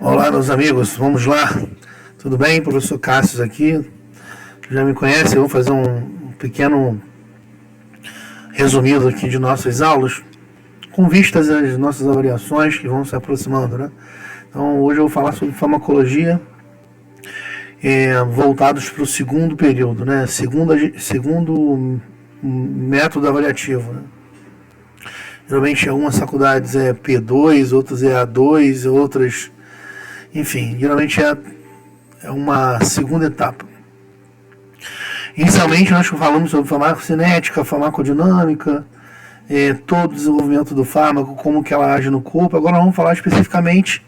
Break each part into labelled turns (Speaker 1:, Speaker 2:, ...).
Speaker 1: Olá, meus amigos, vamos lá. Tudo bem? Professor Cássio aqui. Já me conhece, eu vou fazer um pequeno resumido aqui de nossas aulas, com vistas às nossas avaliações que vão se aproximando, né? Então, hoje eu vou falar sobre farmacologia, voltados para o segundo período, né? Segundo método avaliativo, né? Geralmente, algumas faculdades é P2, outras é A2, outras... Enfim, geralmente é uma segunda etapa. Inicialmente, nós falamos sobre farmacocinética, farmacodinâmica, todo o desenvolvimento do fármaco, como que ela age no corpo. Agora vamos falar especificamente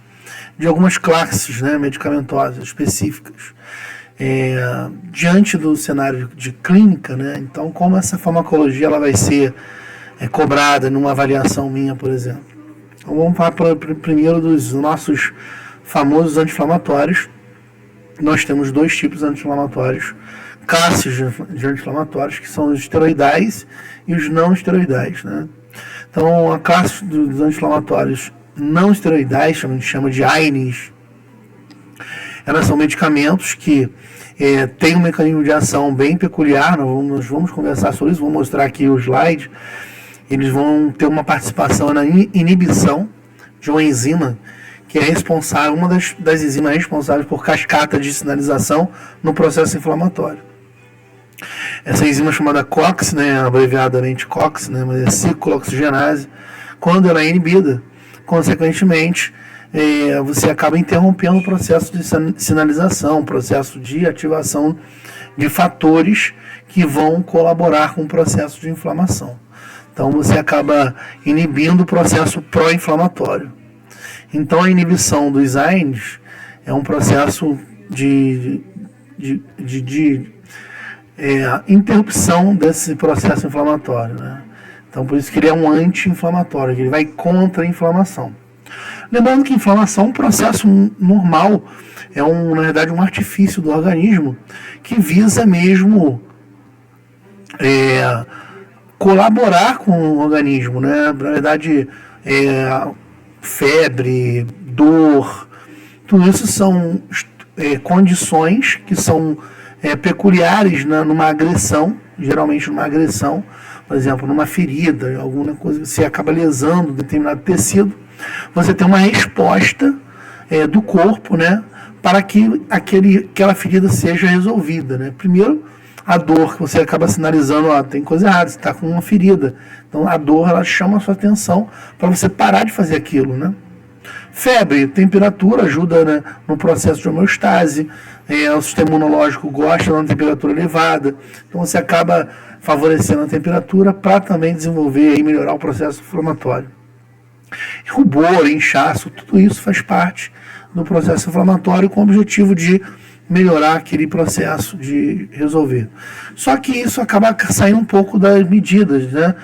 Speaker 1: de algumas classes, né, medicamentosas específicas. Diante do cenário de clínica, né, então como essa farmacologia ela vai ser cobrada numa avaliação minha, por exemplo. Então vamos falar primeiro dos nossos famosos anti-inflamatórios. Nós temos dois tipos de anti-inflamatórios, classes de anti-inflamatórios, que são os esteroidais e os não esteroidais, né? Então, a classe dos anti-inflamatórios não esteroidais, a gente chama de AINES, elas são medicamentos que têm um mecanismo de ação bem peculiar. Nós vamos conversar sobre isso, vou mostrar aqui o slide. Eles vão ter uma participação na inibição de uma enzima que é responsável, uma das enzimas responsáveis por cascata de sinalização no processo inflamatório. Essa enzima é chamada COX, né, abreviadamente COX, né, mas é ciclooxigenase. Quando ela é inibida, consequentemente, você acaba interrompendo o processo de sinalização, o processo de ativação de fatores que vão colaborar com o processo de inflamação. Então, você acaba inibindo o processo pró-inflamatório. Então, a inibição dos AINES é um processo de interrupção desse processo inflamatório, né? Então, por isso que ele é um anti-inflamatório, ele vai contra a inflamação. Lembrando que a inflamação é um processo normal, na verdade, um artifício do organismo que visa mesmo colaborar com o organismo, né? Na verdade, febre, dor, tudo isso são condições que são peculiares, né, numa agressão, geralmente numa agressão, por exemplo, numa ferida, alguma coisa que você acaba lesando determinado tecido, você tem uma resposta do corpo, né, para que aquela ferida seja resolvida, né? Primeiro, a dor, que você acaba sinalizando, tem coisa errada, você está com uma ferida. Então, a dor, ela chama a sua atenção para você parar de fazer aquilo, né? Febre, temperatura ajuda, né, no processo de homeostase. O sistema imunológico gosta de uma temperatura elevada. Então, você acaba favorecendo a temperatura para também desenvolver e melhorar o processo inflamatório. Rubor, inchaço, tudo isso faz parte do processo inflamatório com o objetivo de melhorar aquele processo de resolver. Só que isso acaba saindo um pouco das medidas, né?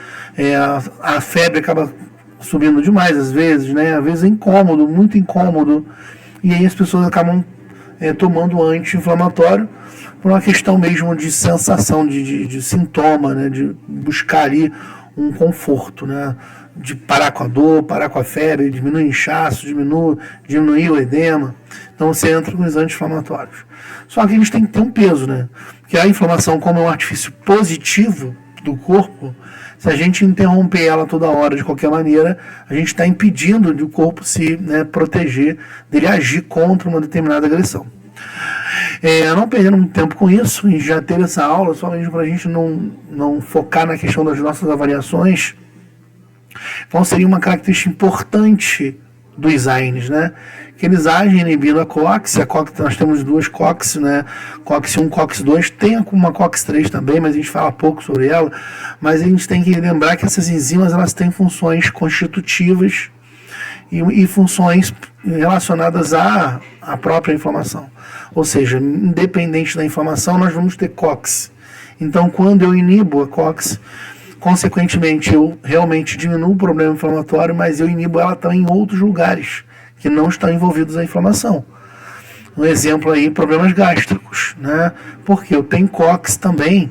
Speaker 1: A febre acaba subindo demais às vezes, né? Às vezes é incômodo, muito incômodo, e aí as pessoas acabam tomando anti-inflamatório por uma questão mesmo de sensação, de sintoma, né? De buscar ali um conforto, né? De parar com a dor, parar com a febre, diminuir o inchaço, diminuir o edema. Então você entra com os anti-inflamatórios. Só que a gente tem que ter um peso, né? Porque a inflamação, como é um artifício positivo do corpo, se a gente interromper ela toda hora, de qualquer maneira, a gente está impedindo de o corpo se proteger, dele agir contra uma determinada agressão. Não perdendo muito tempo com isso, e já ter essa aula, só mesmo para a gente não focar na questão das nossas avaliações. Então, seria uma característica importante dos AINES, né? Que eles agem inibindo a COX. Nós temos duas COX, né? COX-1, COX-2, tem uma COX-3 também, mas a gente fala pouco sobre ela. Mas a gente tem que lembrar que essas enzimas, elas têm funções constitutivas e funções relacionadas à própria inflamação. Ou seja, independente da inflamação, nós vamos ter COX. Então, quando eu inibo a COX, consequentemente, eu realmente diminuo o problema inflamatório, mas eu inibo ela também em outros lugares que não estão envolvidos na inflamação. Um exemplo aí, problemas gástricos, né? Porque eu tenho COX também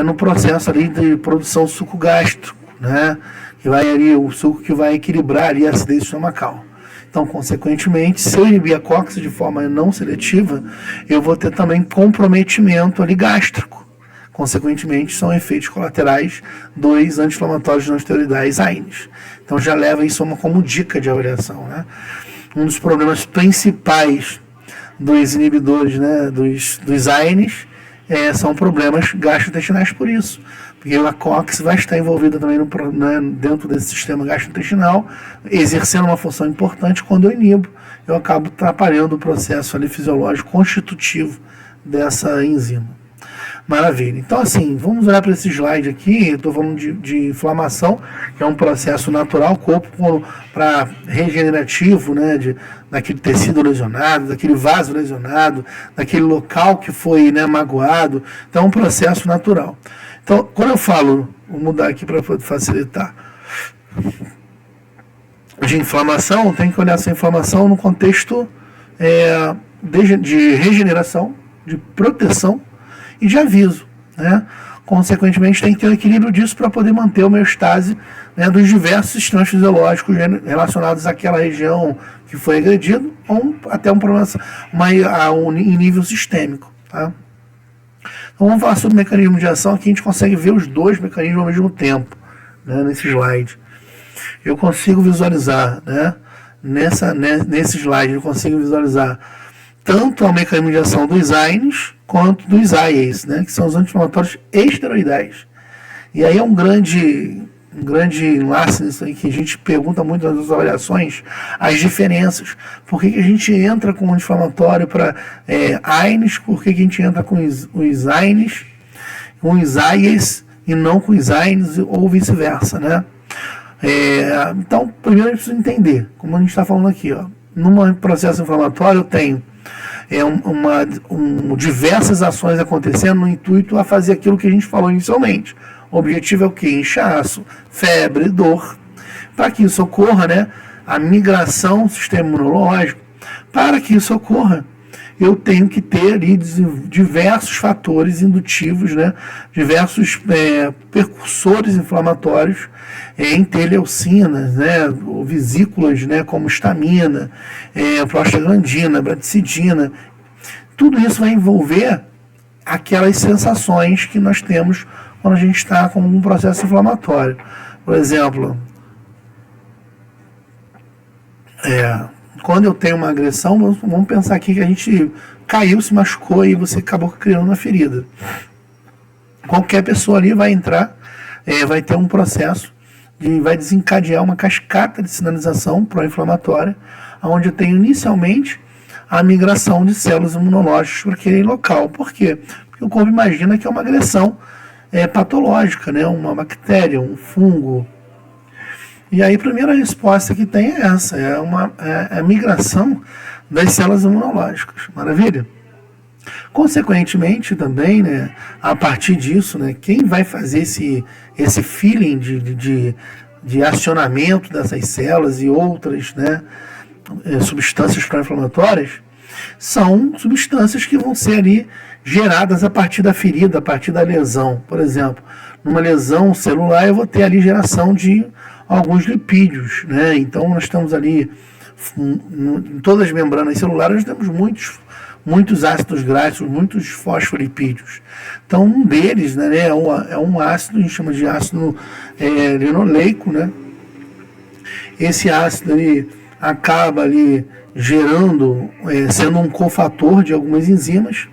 Speaker 1: no processo ali de produção de suco gástrico, né? Que vai ali, o suco que vai equilibrar ali a acidez estomacal. Então, consequentemente, se eu inibir a COX de forma não seletiva, eu vou ter também comprometimento ali gástrico. Consequentemente, são efeitos colaterais dos anti-inflamatórios não esteroidais AINES. Então, já leva isso como dica de avaliação, né? Um dos problemas principais dos inibidores, né, dos AINES, são problemas gastrointestinais por isso. Porque a COX vai estar envolvida também dentro desse sistema gastrointestinal, exercendo uma função importante. Quando eu inibo, eu acabo atrapalhando o processo ali fisiológico constitutivo dessa enzima. Maravilha. Então, assim, vamos olhar para esse slide aqui. Eu estou falando de inflamação, que é um processo natural, o corpo para regenerativo, né, daquele tecido lesionado, daquele vaso lesionado, daquele local que foi, né, magoado. Então, é um processo natural. Então, quando eu falo, vou mudar aqui para facilitar, de inflamação, eu tenho que olhar essa inflamação no contexto de regeneração, de proteção e de aviso, né? Consequentemente, tem que ter um equilíbrio disso para poder manter a homeostase, né, dos diversos sistemas fisiológicos relacionados àquela região que foi agredida, ou até um problema em nível sistêmico, tá? Então, vamos falar sobre o mecanismo de ação. Aqui a gente consegue ver os dois mecanismos ao mesmo tempo, né, nesse slide. Eu consigo visualizar, né, nesse slide, eu consigo visualizar tanto o mecanismo de ação dos AINES quanto dos AIAs, né, que são os anti-inflamatórios esteroidais. E aí é um grande enlace nisso aí, que a gente pergunta muito nas avaliações as diferenças. Por que a gente entra com o anti-inflamatório para AINES, por que a gente entra com os AINES, com os AIAs e não com os AINES, ou vice-versa, né? Então, primeiro a gente precisa entender, como a gente está falando aqui, ó, num processo inflamatório eu tenho diversas ações acontecendo no intuito a fazer aquilo que a gente falou inicialmente. O objetivo é o quê? Inchaço, febre, dor. Para que isso ocorra, né, a migração do sistema imunológico, para que isso ocorra, eu tenho que ter ali diversos fatores indutivos, né, diversos percursores inflamatórios, interleucinas, né, vesículas, né, como histamina, prostaglandina, bradicidina. Tudo isso vai envolver aquelas sensações que nós temos quando a gente está com um processo inflamatório. Por exemplo, quando eu tenho uma agressão, vamos pensar aqui que a gente caiu, se machucou e você acabou criando uma ferida. Qualquer pessoa ali vai entrar, vai ter um processo, vai desencadear uma cascata de sinalização pró-inflamatória, onde eu tenho inicialmente a migração de células imunológicas para aquele local. Por quê? Porque o corpo imagina que é uma agressão patológica, né? Uma bactéria, um fungo. E aí a primeira resposta que tem é essa, a migração das células imunológicas. Maravilha? Consequentemente também, né, a partir disso, né, quem vai fazer esse feeling de acionamento dessas células e outras, né, substâncias pró-inflamatórias, são substâncias que vão ser ali geradas a partir da ferida, a partir da lesão. Por exemplo, numa lesão celular eu vou ter ali geração de alguns lipídios, né? Então nós estamos ali em todas as membranas celulares, nós temos muitos ácidos graxos, muitos fosfolipídios. Então um deles, né, é um ácido, a gente chama de ácido linoleico, né? Esse ácido ali acaba ali gerando, sendo um cofator de algumas enzimas,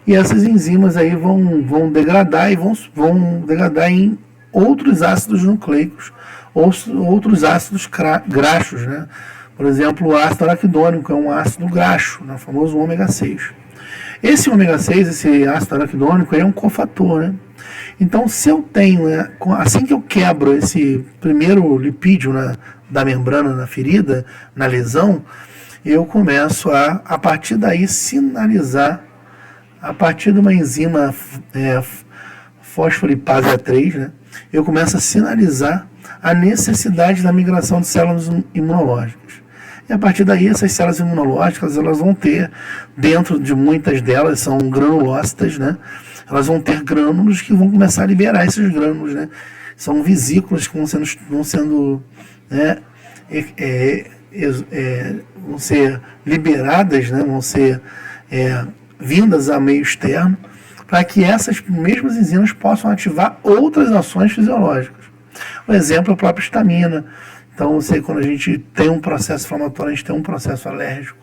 Speaker 1: e essas enzimas aí vão degradar e vão degradar em outros ácidos nucleicos, outros ácidos graxos, né? Por exemplo, o ácido araquidônico é um ácido graxo, né? O famoso ômega 6. Esse ômega 6, esse ácido araquidônico, é um cofator, né? Então, se eu tenho, assim que eu quebro esse primeiro lipídio da membrana na ferida, na lesão, eu começo a partir daí, sinalizar, a partir de uma enzima fosfolipase A3, né, eu começo a sinalizar a necessidade da migração de células imunológicas. E a partir daí, essas células imunológicas, elas vão ter, dentro de muitas delas, são granulócitas, né, elas vão ter grânulos que vão começar a liberar esses grânulos, né, são vesículas que vão sendo né, vão ser liberadas, né, vão ser vindas a meio externo, para que essas mesmas enzimas possam ativar outras ações fisiológicas. O exemplo é a própria histamina. Então, quando a gente tem um processo inflamatório, a gente tem um processo alérgico,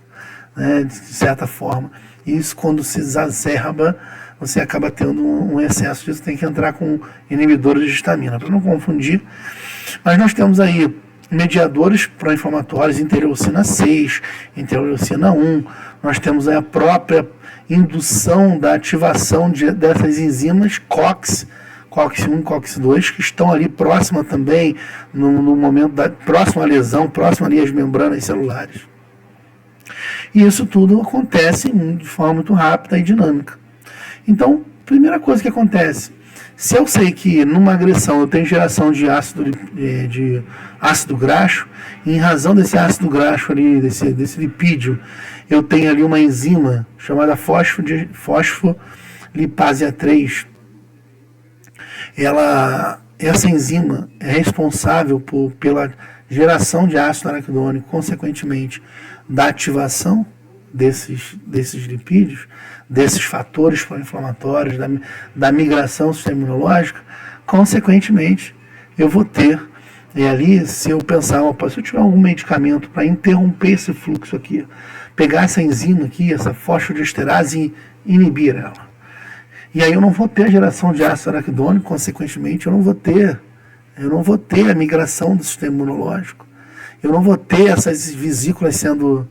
Speaker 1: né, de certa forma. E isso, quando se exacerba, você acaba tendo um excesso disso, tem que entrar com inibidores de histamina, para não confundir. Mas nós temos aí mediadores pró-inflamatórios, interleucina 6, interleucina 1, nós temos aí a própria indução da ativação dessas enzimas COX-1 e COX-2, que estão ali próxima também, no momento próxima à lesão, próxima ali às membranas celulares. E isso tudo acontece de forma muito rápida e dinâmica. Então, primeira coisa que acontece, se eu sei que numa agressão eu tenho geração de ácido graxo, e em razão desse ácido graxo ali, desse lipídio, eu tenho ali uma enzima chamada fosfolipase A3. Essa enzima é responsável pela geração de ácido araquidônico, consequentemente, da ativação desses lipídios, desses fatores pró-inflamatórios, da migração do sistema imunológico. Consequentemente, eu vou ter, ali, se eu pensar, se eu tiver algum medicamento para interromper esse fluxo aqui, pegar essa enzima aqui, essa fosfodiesterase e inibir ela. E aí eu não vou ter a geração de ácido araquidônico, consequentemente, eu não vou ter a migração do sistema imunológico. Eu não vou ter essas vesículas sendo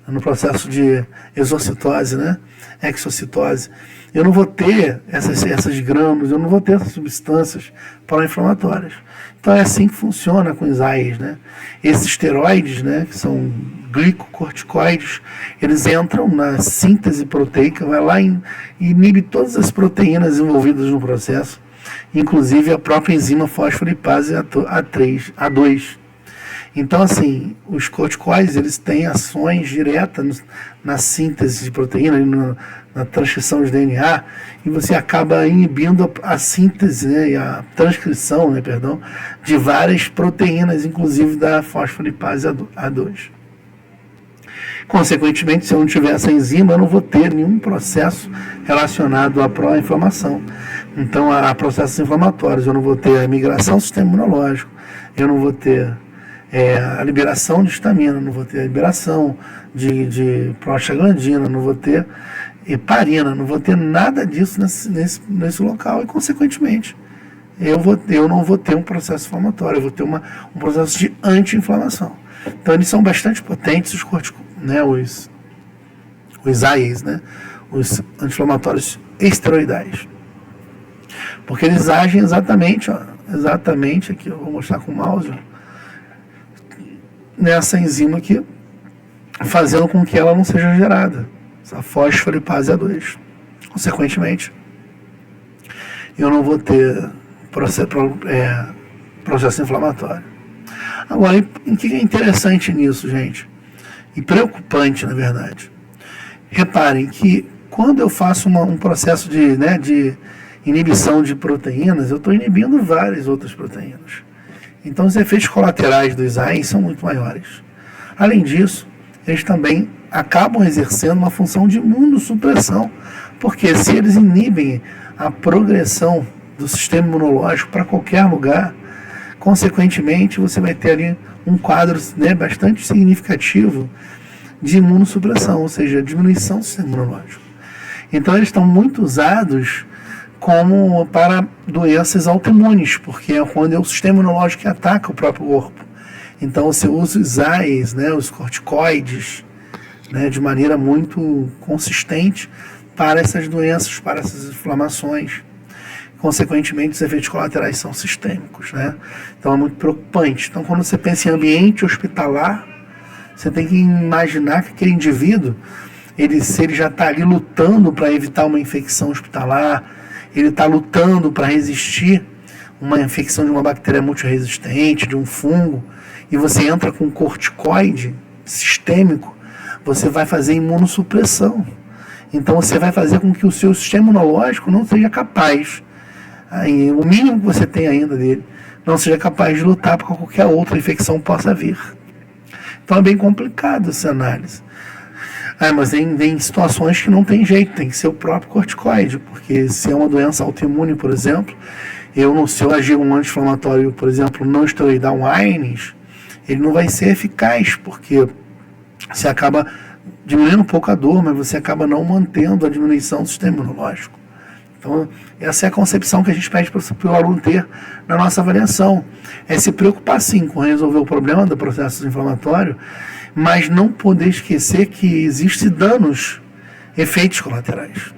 Speaker 1: no processo de exocitose, né? Exocitose. Eu não vou ter essas grânulos, eu não vou ter essas substâncias pró-inflamatórias. Então é assim que funciona com os AIs, né? Esses esteroides, né, que são glicocorticoides, eles entram na síntese proteica, vai lá e inibe todas as proteínas envolvidas no processo, inclusive a própria enzima fosfolipase A2. Então, assim, os corticoides, eles têm ações diretas na síntese de proteína, na transcrição de DNA, e você acaba inibindo a síntese, né, e a transcrição, né, de várias proteínas, inclusive da fosfolipase A2. Consequentemente, se eu não tiver essa enzima, eu não vou ter nenhum processo relacionado à pró-inflamação. Então, há processos inflamatórios, eu não vou ter a migração do sistema imunológico, eu não vou ter a liberação de histamina, não vou ter a liberação de prostaglandina, não vou ter heparina, não vou ter nada disso nesse local, e consequentemente eu não vou ter um processo inflamatório, eu vou ter um processo de anti-inflamação. Então eles são bastante potentes, os AIs, né, os anti-inflamatórios esteroidais, porque eles agem exatamente aqui, eu vou mostrar com o mouse, nessa enzima aqui, fazendo com que ela não seja gerada, essa fosfolipase A2. Consequentemente, eu não vou ter processo inflamatório. Agora, o que é interessante nisso, gente? E preocupante, na verdade. Reparem que quando eu faço um processo de inibição de proteínas, eu estou inibindo várias outras proteínas. Então, os efeitos colaterais dos AIs são muito maiores. Além disso, eles também acabam exercendo uma função de imunossupressão, porque se eles inibem a progressão do sistema imunológico para qualquer lugar, consequentemente, você vai ter ali um quadro, né, bastante significativo de imunossupressão, ou seja, diminuição do sistema imunológico. Então, eles estão muito usados como para doenças autoimunes, porque é quando é o sistema imunológico que ataca o próprio corpo. Então você usa os AIs, né, os corticoides, né, de maneira muito consistente para essas doenças, para essas inflamações. Consequentemente, os efeitos colaterais são sistêmicos, né? Então é muito preocupante. Então, quando você pensa em ambiente hospitalar, você tem que imaginar que aquele indivíduo, se ele já está ali lutando para evitar uma infecção hospitalar, ele está lutando para resistir uma infecção de uma bactéria multiresistente, de um fungo, e você entra com corticoide sistêmico, você vai fazer imunossupressão. Então você vai fazer com que o seu sistema imunológico não seja capaz, o mínimo que você tem ainda dele, não seja capaz de lutar para qualquer outra infecção possa vir. Então é bem complicado essa análise. Mas tem situações que não tem jeito, tem que ser o próprio corticoide, porque se é uma doença autoimune, por exemplo, se eu agir um anti-inflamatório, por exemplo, não esteroidal, um AINES, ele não vai ser eficaz, porque você acaba diminuindo um pouco a dor, mas você acaba não mantendo a diminuição do sistema imunológico. Então, essa é a concepção que a gente pede para o aluno ter na nossa avaliação. É se preocupar, sim, com resolver o problema do processo inflamatório, mas não poder esquecer que existem danos, efeitos colaterais.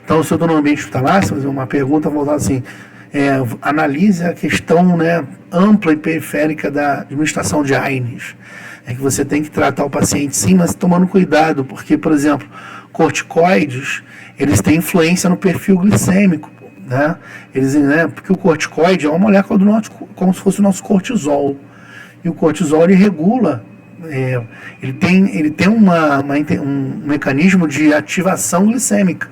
Speaker 1: Então, se eu estou no ambiente hospitalar, se fazer uma pergunta voltada assim, analise a questão, né, ampla e periférica da administração de AINES. É que você tem que tratar o paciente, sim, mas tomando cuidado, porque, por exemplo, corticoides, eles têm influência no perfil glicêmico, né? Porque o corticoide é uma molécula do nosso, como se fosse o nosso cortisol. E o cortisol, ele regula, ele tem um mecanismo de ativação glicêmica.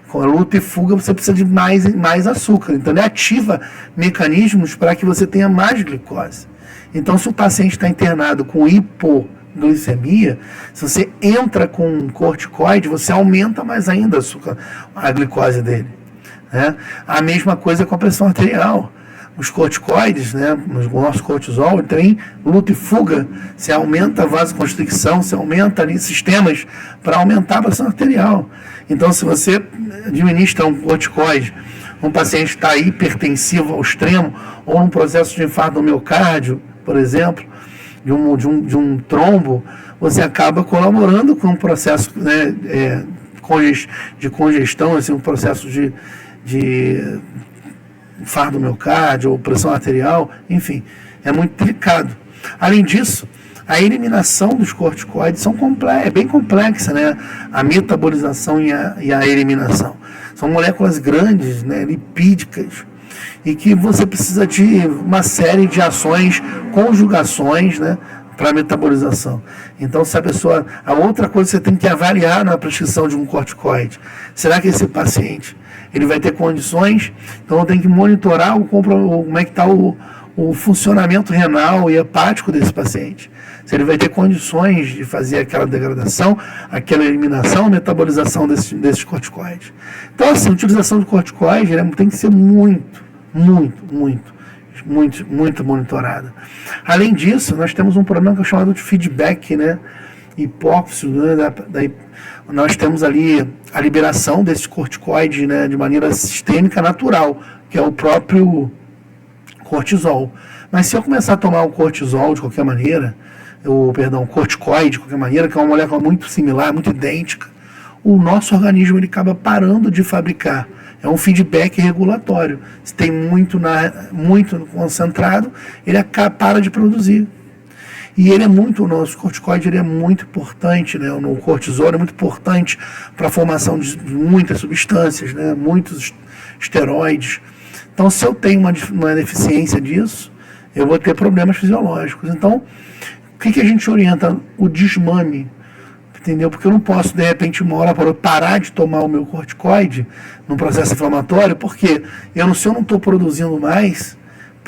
Speaker 1: Com a luta e fuga, você precisa de mais açúcar. Então, ele ativa mecanismos para que você tenha mais glicose. Então, se o paciente está internado com hipoglicemia, se você entra com corticoide, você aumenta mais ainda a glicose dele. Né? A mesma coisa com a pressão arterial. Os corticoides, né, o nosso cortisol, tem luta e fuga, você aumenta a vasoconstricção, você aumenta ali sistemas para aumentar a pressão arterial. Então, se você administra um corticoide, um paciente está hipertensivo ao extremo, ou num processo de infarto do miocárdio, por exemplo, de um trombo, você acaba colaborando com um processo, né, de congestão, assim, um processo de infarto do miocárdio ou pressão arterial, enfim, é muito delicado. Além disso, a eliminação dos corticoides é bem complexa, né? A metabolização e a eliminação. São moléculas grandes, né, lipídicas, e que você precisa de uma série de ações, conjugações, né, para metabolização. Então, a outra coisa que você tem que avaliar na prescrição de um corticoide, será que esse paciente ele vai ter condições? Então, eu tenho que monitorar como é que está o funcionamento renal e hepático desse paciente. Se ele vai ter condições de fazer aquela degradação, aquela eliminação, metabolização desses corticoides. Então, assim, a utilização de corticoide tem que ser muito monitorada. Além disso, nós temos um problema que é chamado de feedback, né, hipófise, né, nós temos ali a liberação desse corticoide, né, de maneira sistêmica natural, que é o próprio cortisol. Mas se eu começar a tomar o cortisol de qualquer maneira, corticoide de qualquer maneira, que é uma molécula muito similar, muito idêntica, o nosso organismo ele acaba parando de fabricar. É um feedback regulatório. Se tem muito concentrado, ele para de produzir. E o nosso corticoide ele é muito importante, né? O cortisol é muito importante para a formação de muitas substâncias, né? Muitos esteroides. Então, se eu tenho uma deficiência disso, eu vou ter problemas fisiológicos. Então, o que a gente orienta? O desmame. Entendeu? Porque eu não posso, de repente, uma hora para parar de tomar o meu corticoide num processo inflamatório, porque se eu não estou produzindo mais,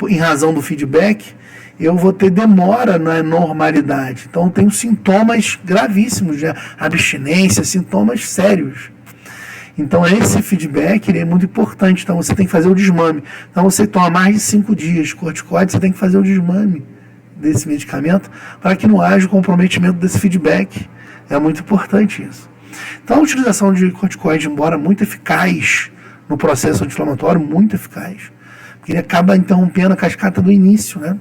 Speaker 1: em razão do feedback, eu vou ter demora na normalidade. Então, eu tenho sintomas gravíssimos de abstinência, sintomas sérios. Então, esse feedback ele é muito importante. Então, você tem que fazer o desmame. Então, você toma mais de 5 dias de corticoide, você tem que fazer o desmame desse medicamento para que não haja o comprometimento desse feedback. É muito importante isso. Então, a utilização de corticoide, embora muito eficaz no processo anti-inflamatório, muito eficaz, porque ele acaba interrompendo a cascata do início, né?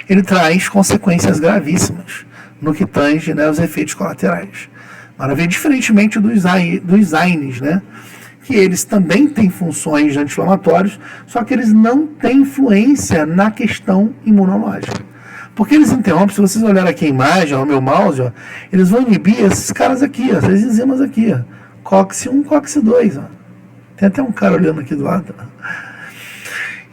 Speaker 1: Ele traz consequências gravíssimas no que tange, né, os efeitos colaterais. Maravilha, diferentemente dos AINES, né? Que eles também têm funções anti-inflamatórios, só que eles não têm influência na questão imunológica. Porque eles interrompem, se vocês olharem aqui a imagem, o meu mouse, ó, eles vão inibir esses caras aqui, ó, essas enzimas aqui, ó, COX-1, COX-2. Ó. Tem até um cara olhando aqui do lado.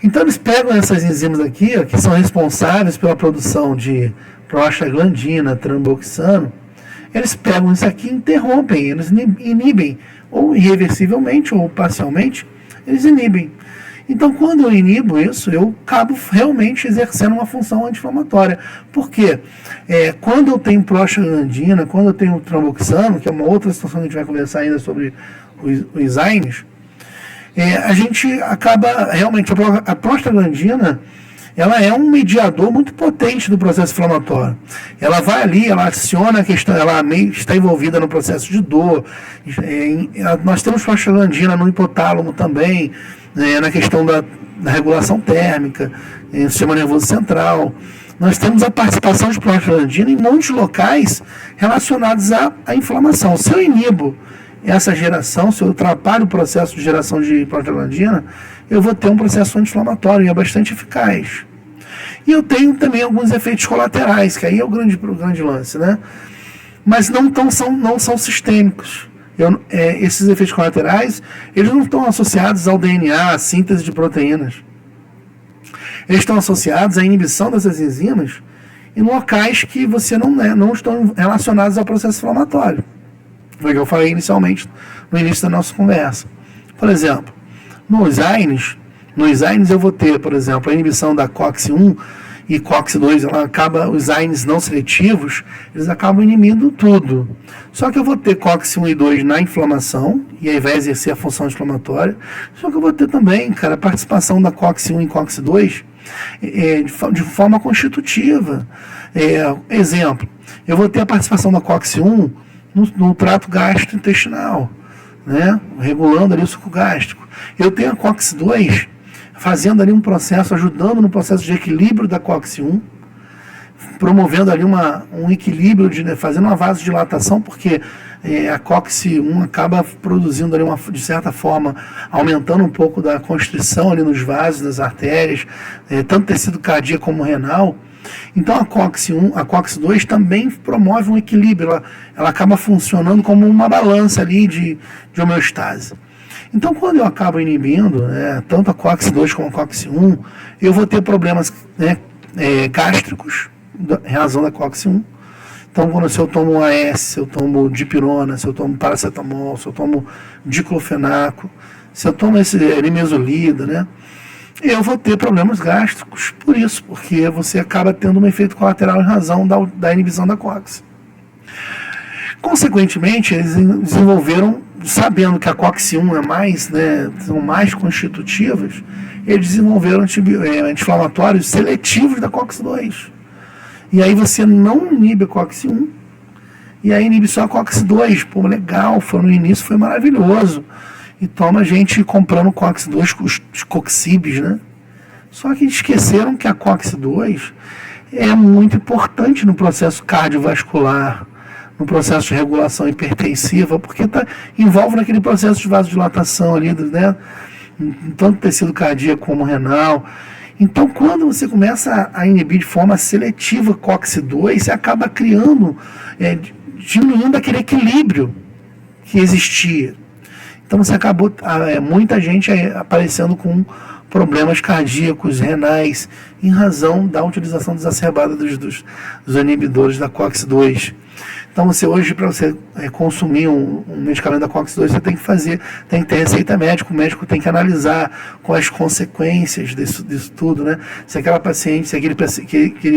Speaker 1: Então eles pegam essas enzimas aqui, ó, que são responsáveis pela produção de prostaglandina, tramboxano, eles pegam isso aqui e interrompem, eles inibem, ou irreversivelmente, ou parcialmente, eles inibem. Então, quando eu inibo isso, eu acabo realmente exercendo uma função anti-inflamatória. Por quê? Quando eu tenho prostaglandina, quando eu tenho tromboxano, que é uma outra situação que a gente vai conversar ainda sobre os AINES, a gente acaba realmente, a prostaglandina, ela é um mediador muito potente do processo inflamatório. Ela vai ali, ela aciona a questão, ela está envolvida no processo de dor. Nós temos prostaglandina no hipotálamo também, na questão da regulação térmica, no sistema nervoso central. Nós temos a participação de prostaglandina em muitos locais relacionados à inflamação. Se eu inibo essa geração, se eu atrapalho o processo de geração de prostaglandina, eu vou ter um processo anti-inflamatório e é bastante eficaz. E eu tenho também alguns efeitos colaterais, que aí é o grande lance, né? Mas não são sistêmicos. Esses efeitos colaterais, eles não estão associados ao DNA, à síntese de proteínas. Eles estão associados à inibição dessas enzimas em locais que você não estão relacionados ao processo inflamatório. Foi o que eu falei inicialmente, no início da nossa conversa. Por exemplo, nos AINES eu vou ter, por exemplo, a inibição da COX-1 e COX-2, os AINES não seletivos, eles acabam inibindo tudo. Só que eu vou ter COX-1 e 2 na inflamação, e aí vai exercer a função inflamatória. Só que eu vou ter também, a participação da COX-1 e COX-2 de forma constitutiva. Exemplo, eu vou ter a participação da COX-1 no trato gastrointestinal, né? Regulando ali o suco gástrico. Eu tenho a COX-2 fazendo ali um processo, ajudando no processo de equilíbrio da COX-1, promovendo ali um equilíbrio, fazendo uma vasodilatação, porque a COX-1 acaba produzindo ali, de certa forma, aumentando um pouco da constrição ali nos vasos, nas artérias, tanto tecido cardíaco como renal. Então a COX-1, a COX-2 também promove um equilíbrio, ela acaba funcionando como uma balança ali de homeostase. Então, quando eu acabo inibindo, tanto a COX-2 como a COX-1, eu vou ter problemas gástricos, em razão da COX-1. Então, se eu tomo AS, se eu tomo dipirona, se eu tomo paracetamol, se eu tomo diclofenaco, se eu tomo esse nimesulida, eu vou ter problemas gástricos por isso, porque você acaba tendo um efeito colateral em razão da inibição da COX. Consequentemente, eles desenvolveram, sabendo que a COX-1 são mais constitutivas, eles desenvolveram anti-inflamatórios seletivos da COX-2. E aí você não inibe a COX-1, e aí inibe só a COX-2. Pô, legal, no início foi maravilhoso. E toma gente comprando COX-2, os coxibes, né? Só que esqueceram que a COX-2 é muito importante no processo cardiovascular, no processo de regulação hipertensiva, porque envolve naquele processo de vasodilatação ali, tanto tecido cardíaco como renal. Então, quando você começa a inibir de forma seletiva COX-2, você acaba criando, diminuindo aquele equilíbrio que existia. Então, você acabou, muita gente aparecendo com problemas cardíacos, renais, em razão da utilização exacerbada dos inibidores da COX-2. Então, hoje, para você consumir um medicamento da COX-2, você tem que ter receita médica, o médico tem que analisar quais as consequências disso tudo, né? Se aquele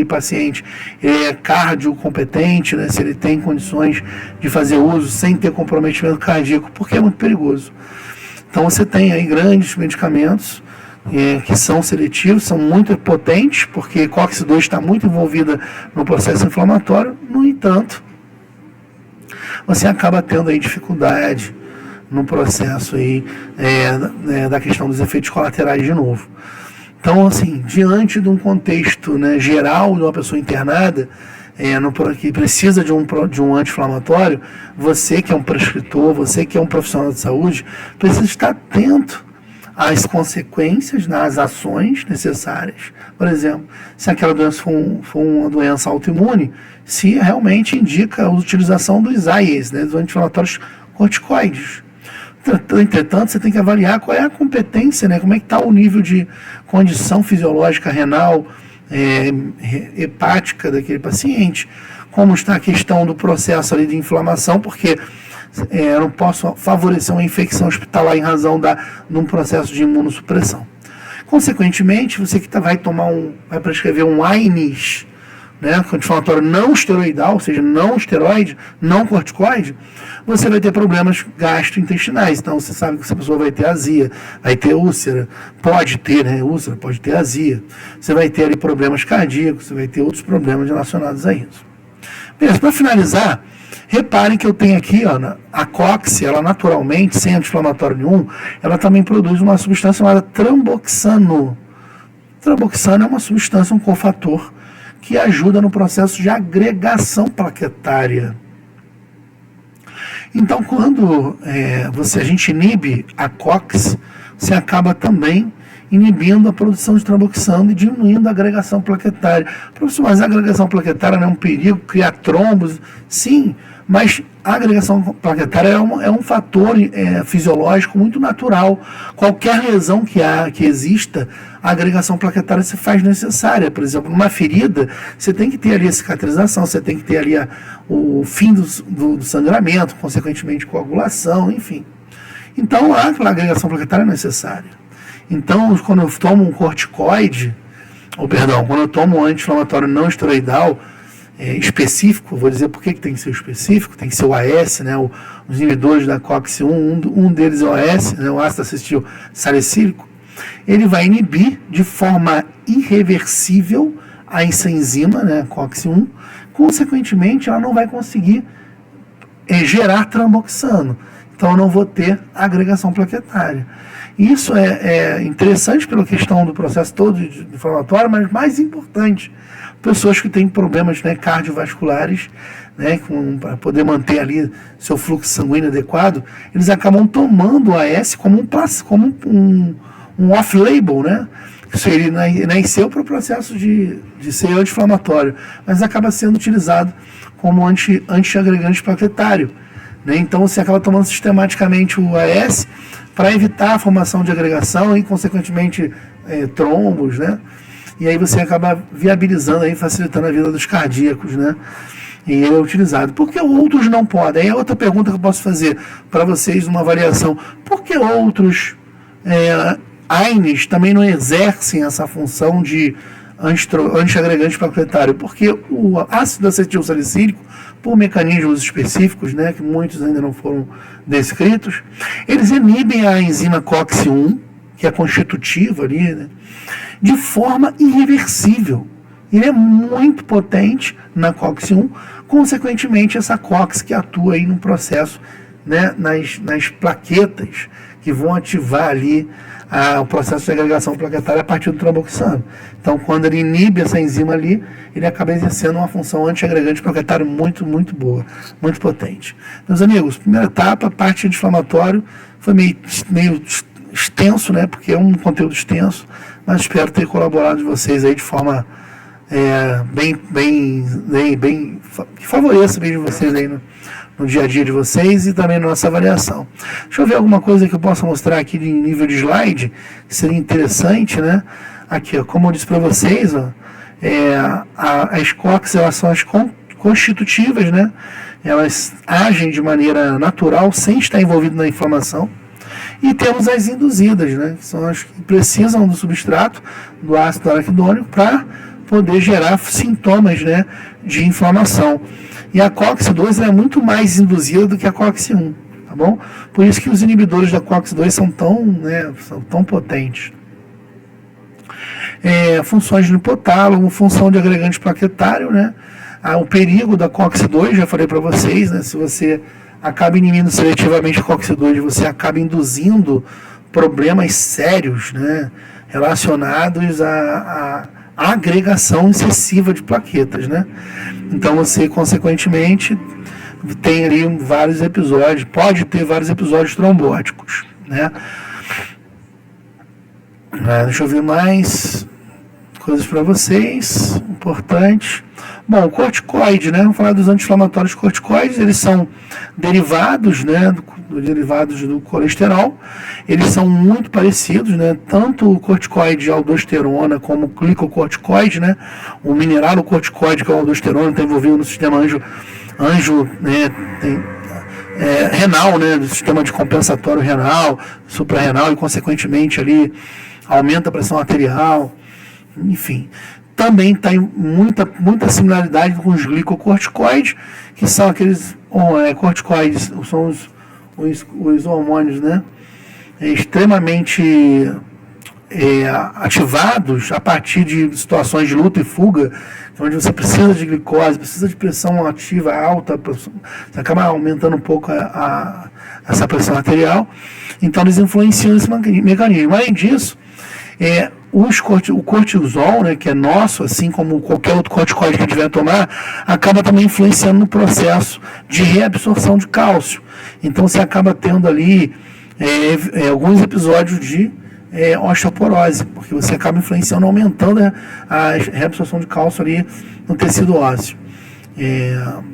Speaker 1: paciente é cardiocompetente, né? Se ele tem condições de fazer uso sem ter comprometimento cardíaco, porque é muito perigoso. Então, você tem aí grandes medicamentos que são seletivos, são muito potentes, porque COX-2 está muito envolvida no processo inflamatório. No entanto, você acaba tendo aí dificuldade no processo aí, da questão dos efeitos colaterais de novo. Então, assim, diante de um contexto, geral de uma pessoa internada, que precisa de um anti-inflamatório, você que é um prescritor, você que é um profissional de saúde, precisa estar atento às consequências, às ações necessárias. Por exemplo, se aquela doença for uma doença autoimune, se realmente indica a utilização dos AIEs, dos anti-inflamatórios corticoides. Entretanto, você tem que avaliar qual é a competência, como é que está o nível de condição fisiológica renal, hepática daquele paciente, como está a questão do processo ali de inflamação, porque eu não posso favorecer uma infecção hospitalar em razão de um processo de imunossupressão. Consequentemente, você que vai vai prescrever um AINES, né, anti-inflamatório não esteroidal, ou seja, não esteroide, não corticoide, você vai ter problemas gastrointestinais. Então, você sabe que essa pessoa vai ter azia, vai ter úlcera, pode ter, né, úlcera, pode ter azia. Você vai ter ali problemas cardíacos, você vai ter outros problemas relacionados a isso. Beleza, para finalizar, reparem que eu tenho aqui, ó, a COX, ela naturalmente, sem anti-inflamatório nenhum, ela também produz uma substância chamada tramboxano. Tramboxano é uma substância, um cofator, que ajuda no processo de agregação plaquetária. Então, quando a gente inibe a COX, você acaba também inibindo a produção de tramboxano e diminuindo a agregação plaquetária. Professor, mas a agregação plaquetária não é um perigo, criar trombos? Sim, mas a agregação plaquetária é um fator fisiológico muito natural. Qualquer lesão que exista, a agregação plaquetária se faz necessária. Por exemplo, numa ferida, você tem que ter ali a cicatrização, você tem que ter ali o fim do sangramento, consequentemente coagulação, enfim. Então, a agregação plaquetária é necessária. Então, quando eu tomo um corticoide, quando eu tomo um anti-inflamatório não esteroidal, específico, vou dizer por que tem que ser específico, tem que ser o AS, né, os inibidores da COX-1, um deles é o AS, né, o ácido acetil salicílico, ele vai inibir de forma irreversível essa enzima, né, COX-1, consequentemente ela não vai conseguir gerar tramboxano, então eu não vou ter agregação plaquetária. Isso é interessante pela questão do processo todo inflamatório, mas mais importante, pessoas que têm problemas, né, cardiovasculares, né, para poder manter ali seu fluxo sanguíneo adequado, eles acabam tomando o AS como um off-label, né? Ele nasceu para o processo de ser anti-inflamatório, mas acaba sendo utilizado como antiagregante plaquetário, né? Então você acaba tomando sistematicamente o AS para evitar a formação de agregação e, consequentemente, trombos, né? E aí você acaba viabilizando, aí, facilitando a vida dos cardíacos, né? E ele é utilizado. Por que outros não podem? Aí é outra pergunta que eu posso fazer para vocês numa avaliação. Por que outros AINES também não exercem essa função de antiagregante plaquetário? Porque o ácido acetil salicílico, por mecanismos específicos, né, que muitos ainda não foram descritos, eles inibem a enzima COX-1, que é constitutiva ali, né, de forma irreversível. Ele é muito potente na COX-1, consequentemente essa COX que atua aí no processo, né, nas plaquetas que vão ativar ali o processo de agregação plaquetária a partir do tramboxano. Então, quando ele inibe essa enzima ali, ele acaba exercendo uma função antiagregante plaquetário muito, muito boa, muito potente. Meus amigos, primeira etapa, parte anti-inflamatório, foi meio extenso, né, porque é um conteúdo extenso, mas espero ter colaborado de vocês aí de forma que favoreça bem de vocês aí no dia a dia de vocês e também na nossa avaliação. Deixa eu ver alguma coisa que eu possa mostrar aqui de nível de slide, que seria interessante, né? Aqui, ó, como eu disse para vocês, ó, as COX, elas são as constitutivas, né? Elas agem de maneira natural, sem estar envolvidas na inflamação. E temos as induzidas, né? Que são as que precisam do substrato, do ácido araquidônico, para poder gerar sintomas, né, de inflamação. E a COX-2 é muito mais induzida do que a COX-1, tá bom? Por isso que os inibidores da COX-2 são tão potentes. Funções do hipotálamo, função de agregante plaquetário, né? O perigo da COX-2, já falei para vocês, né? Se você acaba inibindo seletivamente a COX-2, você acaba induzindo problemas sérios, né, relacionados à agregação excessiva de plaquetas, né? Então você, consequentemente, tem ali vários episódios, pode ter vários episódios trombóticos, né? Deixa eu ver mais coisas para vocês, importantes. Bom, o corticoide, né? Vamos falar dos anti-inflamatórios corticoides, eles são derivados, né, derivados do colesterol, eles são muito parecidos, né? Tanto o corticoide de aldosterona como o glicocorticoide, né? O mineralocorticoide, que é o aldosterona, está envolvido no sistema né, renal, né, do sistema de compensatório renal, suprarrenal e, consequentemente, ali aumenta a pressão arterial, enfim. Também tem muita similaridade com os glicocorticoides, que são aqueles corticoides, são os hormônios, né? Extremamente ativados a partir de situações de luta e fuga, onde você precisa de glicose, precisa de pressão ativa alta, você acaba aumentando um pouco essa pressão arterial. Então eles influenciam esse mecanismo. Além disso, o cortisol, né, que é nosso, assim como qualquer outro corticoide que tiver a tomar, acaba também influenciando no processo de reabsorção de cálcio. Então você acaba tendo ali alguns episódios de osteoporose, porque você acaba influenciando, aumentando a reabsorção de cálcio ali no tecido ósseo. Eu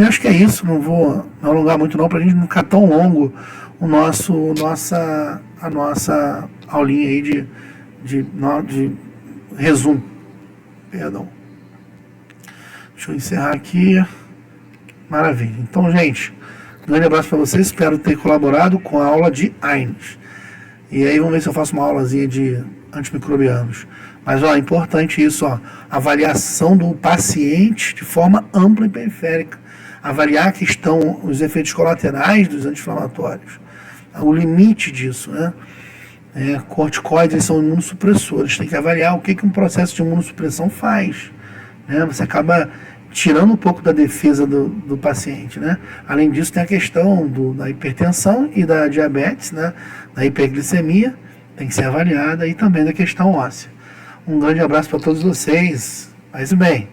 Speaker 1: acho que é isso, não vou alongar muito não, para a gente não ficar tão longo a nossa aulinha aí de resumo. Perdão. Deixa eu encerrar aqui. Maravilha. Então, gente, um grande abraço para vocês, espero ter colaborado com a aula de AINES. E aí vamos ver se eu faço uma aulazinha de antimicrobianos. Mas, é importante isso, avaliação do paciente de forma ampla e periférica. Avaliar a questão, os efeitos colaterais dos anti-inflamatórios. O limite disso, né? Corticoides, eles são imunossupressores. Tem que avaliar o que um processo de imunossupressão faz. Né? Você acaba tirando um pouco da defesa do paciente, né? Além disso, tem a questão da hipertensão e da diabetes, né? Da hiperglicemia, tem que ser avaliada, e também da questão óssea. Um grande abraço para todos vocês. Faz bem.